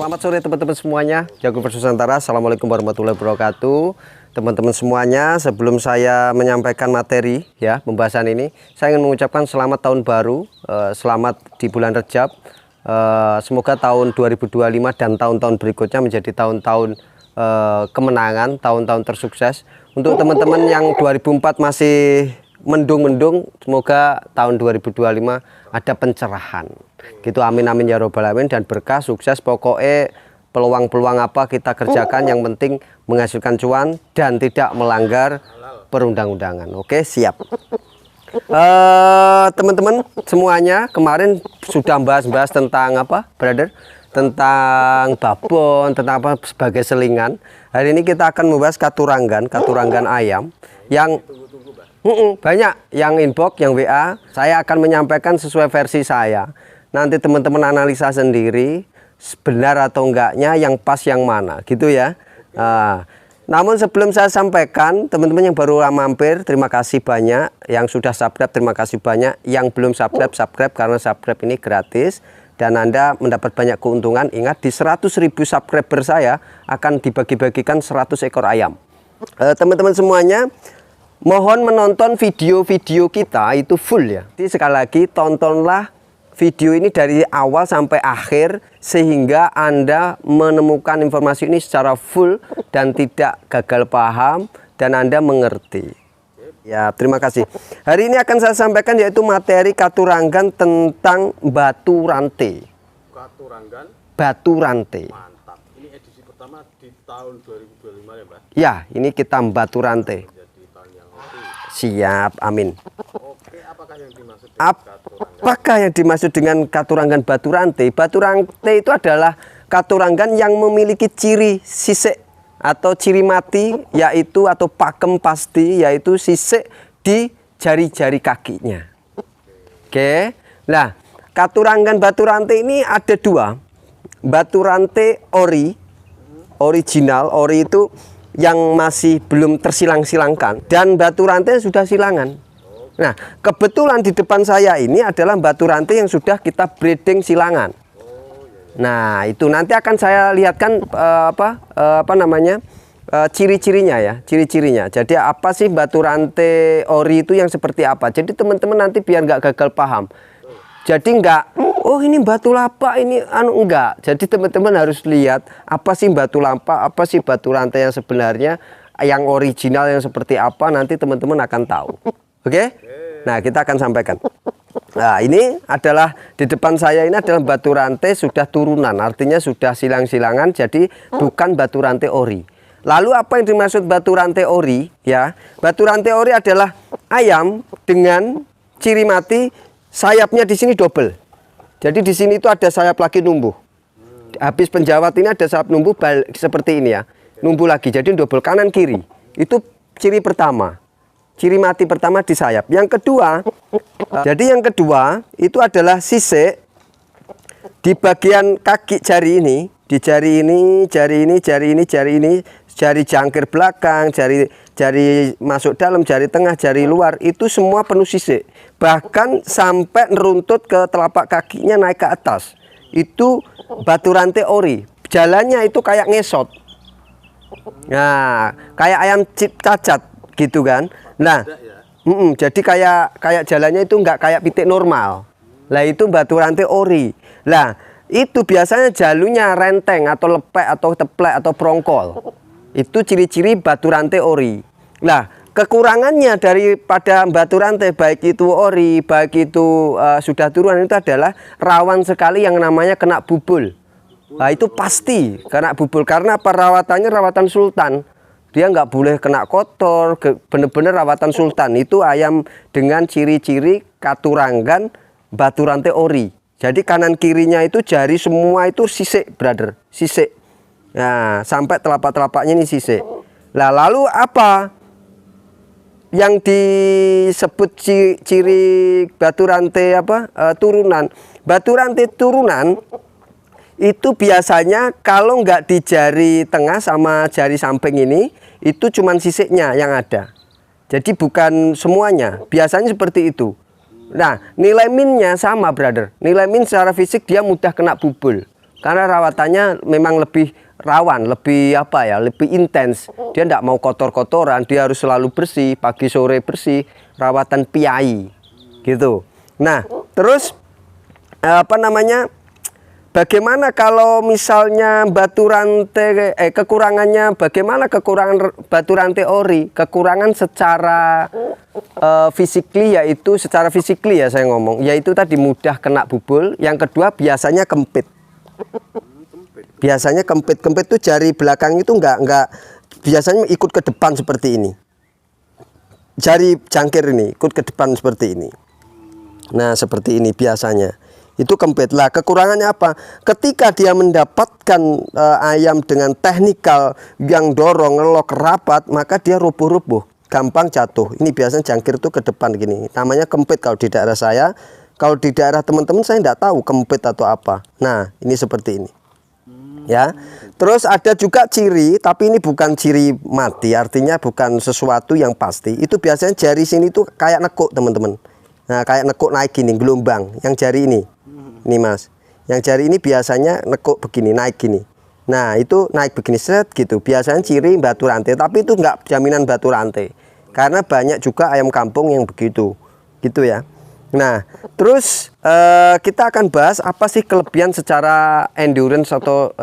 Selamat sore teman-teman semuanya, Jago Versus Nusantara. Assalamualaikum warahmatullahi wabarakatuh. Teman-teman semuanya, sebelum saya menyampaikan materi ya pembahasan ini, saya ingin mengucapkan selamat tahun baru, selamat di bulan Rejab. Semoga tahun 2025 dan tahun-tahun berikutnya menjadi tahun-tahun kemenangan, tahun-tahun tersukses. Untuk teman-teman yang 2004 masih mendung-mendung, semoga tahun 2025 ada pencerahan gitu, amin amin ya robbal alamin, dan berkah sukses. Pokoknya peluang-peluang apa kita kerjakan, yang penting menghasilkan cuan dan tidak melanggar perundang-undangan. Oke, siap. Teman-teman semuanya, kemarin sudah bahas tentang apa, brother, tentang babon, tentang apa sebagai selingan. Hari ini kita akan membahas katuranggan ayam yang banyak yang inbox, yang WA. Saya akan menyampaikan sesuai versi saya. Nanti teman-teman analisa sendiri benar atau enggaknya, yang pas yang mana gitu ya. Namun sebelum saya sampaikan, teman-teman yang baru mampir, terima kasih banyak. Yang sudah subscribe, terima kasih banyak. Yang belum subscribe, subscribe, karena subscribe ini gratis dan Anda mendapat banyak keuntungan. Ingat, di 100.000 subscriber saya akan dibagi-bagikan 100 ekor ayam. Teman-teman semuanya, mohon menonton video-video kita itu full ya. Jadi sekali lagi, tontonlah video ini dari awal sampai akhir sehingga Anda menemukan informasi ini secara full dan tidak gagal paham dan Anda mengerti. Ya, terima kasih. Hari ini akan saya sampaikan yaitu materi katuranggan tentang batu rantai. Katuranggan batu rantai. Mantap. Ini edisi pertama di tahun 2025 ya, Pak? Ya, ini kita batu rantai. Jadi tahun yang lalu. Siap, amin. Oke, apakah yang dimaksud dengan katuranggan? Apakah yang dimaksud dengan katuranggan batu rantai? Batu rantai itu adalah katuranggan yang memiliki ciri sisik atau ciri mati, yaitu atau pakem pasti, yaitu sisik di jari-jari kakinya. Oke. Nah, katuranggan batu rantai ini ada dua. Batu rantai ori, original, ori itu yang masih belum tersilang-silangkan, dan batu rantai yang sudah silangan. Nah, kebetulan di depan saya ini adalah batu rantai yang sudah kita breeding silangan. Nah, itu nanti akan saya lihatkan ciri-cirinya ya, ciri-cirinya. Jadi apa sih batu rantai ori itu yang seperti apa? Jadi teman-teman nanti biar nggak gagal paham. Jadi nggak, oh ini batu lapa, ini enggak. Jadi teman-teman harus lihat apa sih batu lapa, apa sih batu rantai yang sebenarnya, yang original yang seperti apa, nanti teman-teman akan tahu. Oke? Nah, kita akan sampaikan. Nah, ini adalah di depan saya ini adalah batu rantai sudah turunan, artinya sudah silang-silangan, jadi bukan batu rantai ori. Lalu apa yang dimaksud batu rantai ori? Ya, batu rantai ori adalah ayam dengan ciri mati, sayapnya di sini double. Jadi di sini itu ada sayap lagi numbuh. Habis penjawat ini ada sayap numbuh seperti ini ya, numbuh lagi, jadi double kanan kiri. Itu ciri pertama. Ciri mati pertama di sayap. Yang kedua, jadi yang kedua itu adalah sisik di bagian kaki jari ini, di jari ini, jari ini, jari ini, jari ini, jari jangkir belakang, jari masuk dalam, jari tengah, jari luar, itu semua penuh sisik. Bahkan sampai neruntut ke telapak kakinya naik ke atas. Itu batu rantai ori. Jalannya itu kayak ngesot. Nah, kayak ayam cacat gitu kan. Nah, jadi kayak jalannya itu enggak kayak pitik normal. Lah itu batu rantai ori. Lah itu biasanya jalurnya renteng atau lepek atau teplek atau prongkol. Itu ciri-ciri batu rantai ori. Nah, kekurangannya daripada batu rantai baik itu ori, baik itu sudah turunan, itu adalah rawan sekali yang namanya kena bubul. Nah, itu pasti kena bubul karena perawatannya rawatan sultan. Dia nggak boleh kena kotor, bener-bener rawatan sultan. Itu ayam dengan ciri-ciri katuranggan batu rantai ori. Jadi kanan kirinya itu jari semua itu sisik, brother, sisik. Nah, sampai telapak-telapaknya ini sisik. Nah, lalu apa yang disebut ciri batu rantai turunan? Batu rantai turunan itu biasanya kalau nggak di jari tengah sama jari samping ini, itu cuman sisiknya yang ada. Jadi bukan semuanya, biasanya seperti itu. Nah, nilai minnya sama, brother. Nilai min secara fisik dia mudah kena bubul. Karena rawatannya memang lebih rawan, lebih apa ya, lebih intens. Dia tidak mau kotor-kotoran, dia harus selalu bersih, pagi sore bersih, rawatan piai gitu. Nah, terus apa namanya? Bagaimana kalau misalnya batu rantai kekurangannya, bagaimana kekurangan batu rantai ori? Kekurangan secara physically, yaitu secara physically ya saya ngomong, yaitu tadi mudah kena bubul. Yang kedua biasanya kempit. Biasanya kempit tuh jari belakang itu enggak biasanya ikut ke depan seperti ini. Jari jangkir ini ikut ke depan seperti ini. Nah, seperti ini biasanya. Itu kempit. Lah, kekurangannya apa? Ketika dia mendapatkan ayam dengan teknikal yang dorong, ngelok rapat, maka dia rubuh-rubuh, gampang jatuh. Ini biasanya jangkir tuh ke depan gini. Namanya kempit kalau di daerah saya. Kalau di daerah teman-teman saya tidak tahu kempit atau apa. Nah, ini seperti ini. Ya. Terus ada juga ciri, tapi ini bukan ciri mati, artinya bukan sesuatu yang pasti. Itu biasanya jari sini tuh kayak nekuk, teman-teman. Nah, kayak nekuk naik gini, gelombang. Yang jari ini. Ini Mas. Yang jari ini biasanya nekuk begini, naik gini. Nah, itu naik begini set gitu. Biasanya ciri batu rantai, tapi itu enggak jaminan batu rantai. Karena banyak juga ayam kampung yang begitu. Gitu ya. Nah, terus kita akan bahas apa sih kelebihan secara endurance atau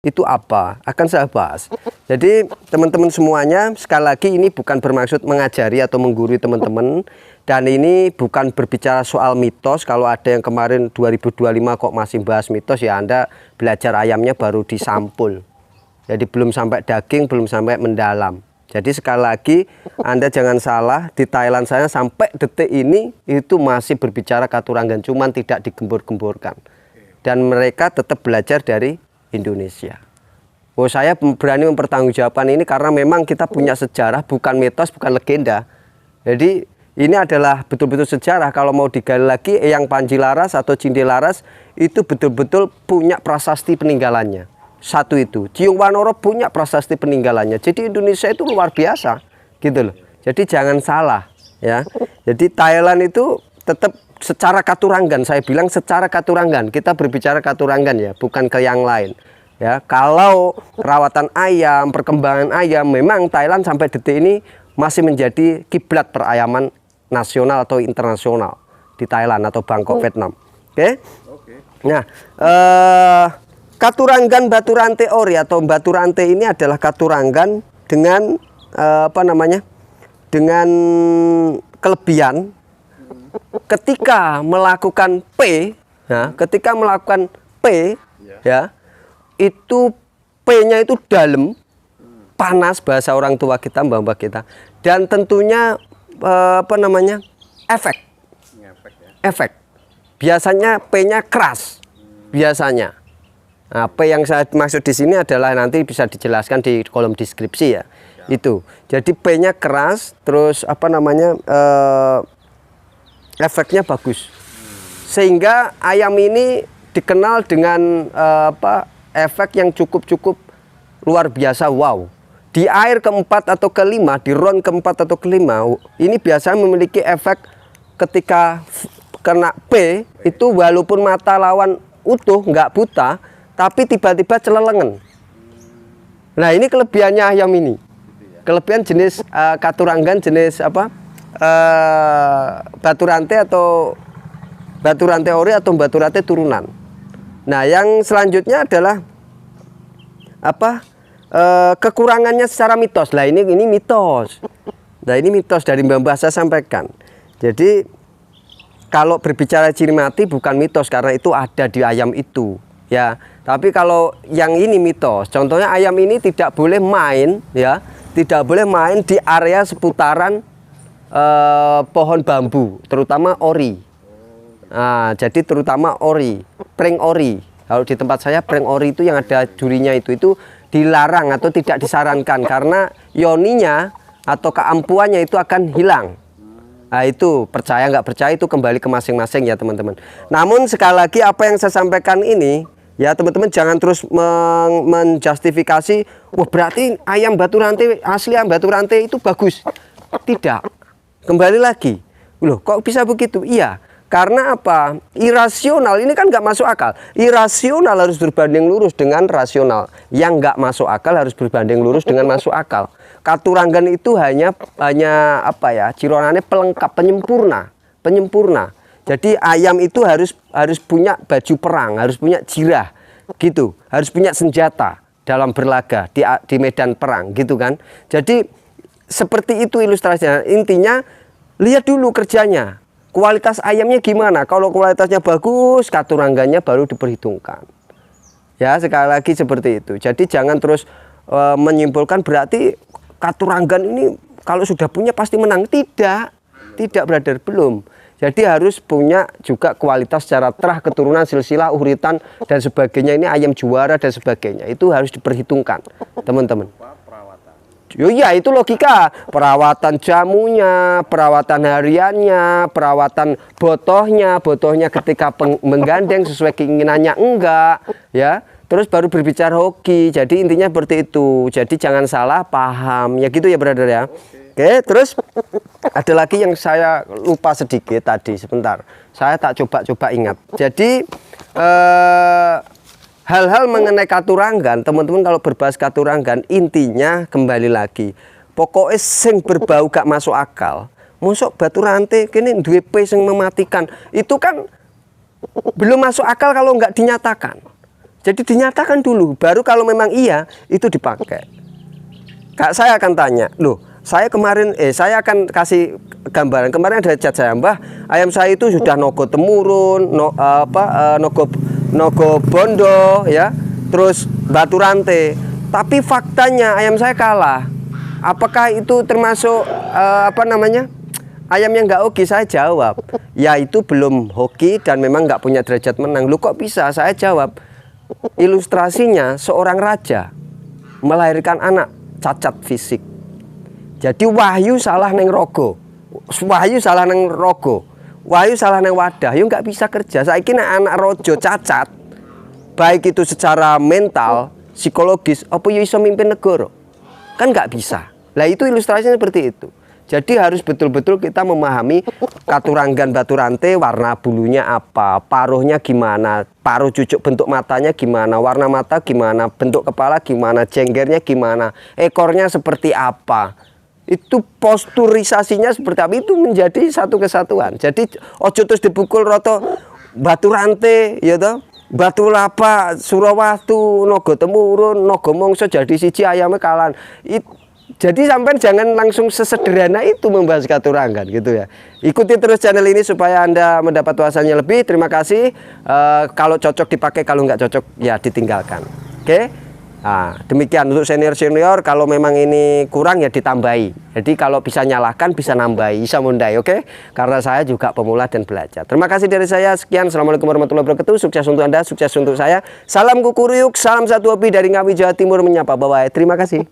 itu apa? Akan saya bahas. Jadi teman-teman semuanya, sekali lagi ini bukan bermaksud mengajari atau menggurui teman-teman. Dan ini bukan berbicara soal mitos. Kalau ada yang kemarin 2025 kok masih bahas mitos, ya Anda belajar ayamnya baru disampul. Jadi belum sampai daging, belum sampai mendalam. Jadi sekali lagi Anda jangan salah, di Thailand saya sampai detik ini itu masih berbicara Katuranggan, cuman tidak digembur-gemburkan. Dan mereka tetap belajar dari Indonesia. Oh, saya berani mempertanggungjawabkan ini karena memang kita punya sejarah, bukan mitos, bukan legenda. Jadi ini adalah betul-betul sejarah. Kalau mau digali lagi, Eyang Panji Laras atau Cinde Laras itu betul-betul punya prasasti peninggalannya. Satu itu, Ciung Wanoro punya prasasti peninggalannya. Jadi Indonesia itu luar biasa, gitu loh. Jadi jangan salah, ya. Jadi Thailand itu tetap secara Katuranggan, saya bilang secara Katuranggan. Kita berbicara Katuranggan ya, bukan ke yang lain. Ya, kalau rawatan ayam, perkembangan ayam, memang Thailand sampai detik ini masih menjadi kiblat perayaman nasional atau internasional di Thailand atau Bangkok, Vietnam. Oke? Nah, Katuranggan batu rantai ori atau batu rantai ini adalah Katuranggan dengan apa namanya? Dengan kelebihan ketika melakukan P, ya, ketika melakukan P, ya, itu P-nya itu dalam, panas bahasa orang tua kita, mbak-mbak kita, dan tentunya apa namanya, efek. Biasanya P-nya keras, biasanya. Nah, P yang saya maksud di sini adalah nanti bisa dijelaskan di kolom deskripsi ya. Itu. Jadi P-nya keras, terus apa namanya, efeknya bagus. Sehingga ayam ini dikenal dengan apa, efek yang cukup luar biasa, wow. Di air keempat atau kelima, di round keempat atau kelima, ini biasanya memiliki efek ketika kena P, itu walaupun mata lawan utuh, nggak buta, tapi tiba-tiba celelengan. Nah, ini kelebihannya ayam ini. Kelebihan jenis Katuranggan, jenis apa, batu rantai atau batu rantai ori atau batu rantai turunan. Nah, yang selanjutnya adalah apa, kekurangannya secara mitos. Lah, ini mitos. Nah, ini mitos dari mbak-mbak saya sampaikan. Jadi kalau berbicara ciri mati bukan mitos karena itu ada di ayam itu, ya. Tapi kalau yang ini mitos, contohnya ayam ini tidak boleh main, ya, tidak boleh main di area seputaran pohon bambu, terutama ori. Nah, jadi terutama ori, pring ori. Kalau di tempat saya pring ori itu yang ada durinya itu dilarang atau tidak disarankan karena ioninya atau keampuannya itu akan hilang. Nah, itu percaya nggak percaya itu kembali ke masing-masing ya teman-teman. Namun sekali lagi apa yang saya sampaikan ini ya teman-teman jangan terus menjustifikasi, wah berarti ayam batu rantai asli, ayam batu rantai itu bagus. Tidak. Kembali lagi, loh kok bisa begitu? Iya, Karena apa? Irasional ini kan nggak masuk akal. Irasional harus berbanding lurus dengan rasional. Yang nggak masuk akal harus berbanding lurus dengan masuk akal. Katuranggan itu hanya apa ya? Cironane pelengkap, penyempurna. Jadi ayam itu harus punya baju perang, harus punya jirah, gitu. Harus punya senjata dalam berlaga di medan perang, gitu kan? Jadi seperti itu ilustrasinya. Intinya lihat dulu kerjanya. Kualitas ayamnya gimana? Kalau kualitasnya bagus, katuranggannya baru diperhitungkan. Ya, sekali lagi seperti itu. Jadi jangan terus menyimpulkan berarti katuranggan ini kalau sudah punya pasti menang. Tidak brother, belum. Jadi harus punya juga kualitas secara terah, keturunan, silsilah, uritan dan sebagainya. Ini ayam juara dan sebagainya. Itu harus diperhitungkan, teman-teman. Oh iya, itu logika. Perawatan jamunya, perawatan hariannya, perawatan botohnya ketika menggandeng sesuai keinginannya enggak, ya. Terus baru berbicara hoki. Jadi intinya seperti itu. Jadi jangan salah paham. Ya gitu ya, brother ya. Oke, terus ada lagi yang saya lupa sedikit tadi, sebentar. Saya tak coba ingat. Jadi hal-hal mengenai katuranggan, teman-teman kalau berbahas katuranggan, intinya kembali lagi. Pokoknya sing berbau gak masuk akal. Mosok batu rantai kini duwe P sing mematikan. Itu kan belum masuk akal kalau nggak dinyatakan. Jadi dinyatakan dulu, baru kalau memang iya itu dipakai. Kak, saya akan tanya, loh, saya akan kasih gambaran. Kemarin ada chat saya, Mbah, ayam saya itu sudah nogo temurun, nogo bondo, ya, terus batu rantai. Tapi faktanya ayam saya kalah. Apakah itu termasuk ayam yang nggak hoki? Saya jawab, ya itu belum hoki dan memang nggak punya derajat menang. Lu kok bisa? Saya jawab, ilustrasinya seorang raja melahirkan anak cacat fisik. Jadi wahyu salah neng rogo, wahyu salah neng wadah, yo nggak bisa kerja. Saya kira anak rojo cacat, baik itu secara mental, psikologis, apa yo iso mimpin negara? Kan nggak bisa. Lah itu ilustrasinya seperti itu. Jadi harus betul-betul kita memahami katuranggan batu rantai, warna bulunya apa, paruhnya gimana, paruh cucuk bentuk matanya gimana, warna mata gimana, bentuk kepala gimana, jenggernya gimana, ekornya seperti apa. Itu posturisasinya seperti apa, itu menjadi satu kesatuan. Jadi ojo terus dipukul roto batu rantai, ya toh, batu lapa, surawatu, nogo temurun, nogo mongso jadi siji ayamnya kalan. Jadi sampai jangan langsung sesederhana itu membahas katuranggan gitu ya. Ikuti terus channel ini supaya Anda mendapat wawasannya lebih. Terima kasih. Kalau cocok dipakai, kalau nggak cocok ya ditinggalkan. Oke. Nah, demikian untuk senior-senior. Kalau memang ini kurang ya ditambahi. Jadi kalau bisa nyalahkan bisa nambahi, bisa mundai, oke? Karena saya juga pemula dan belajar. Terima kasih dari saya. Sekian. Assalamualaikum warahmatullahi wabarakatuh. Sukses untuk Anda, sukses untuk saya. Salam kukuruyuk, salam satu hobi dari Ngawi Jawa Timur menyapa. Bye-bye. Terima kasih.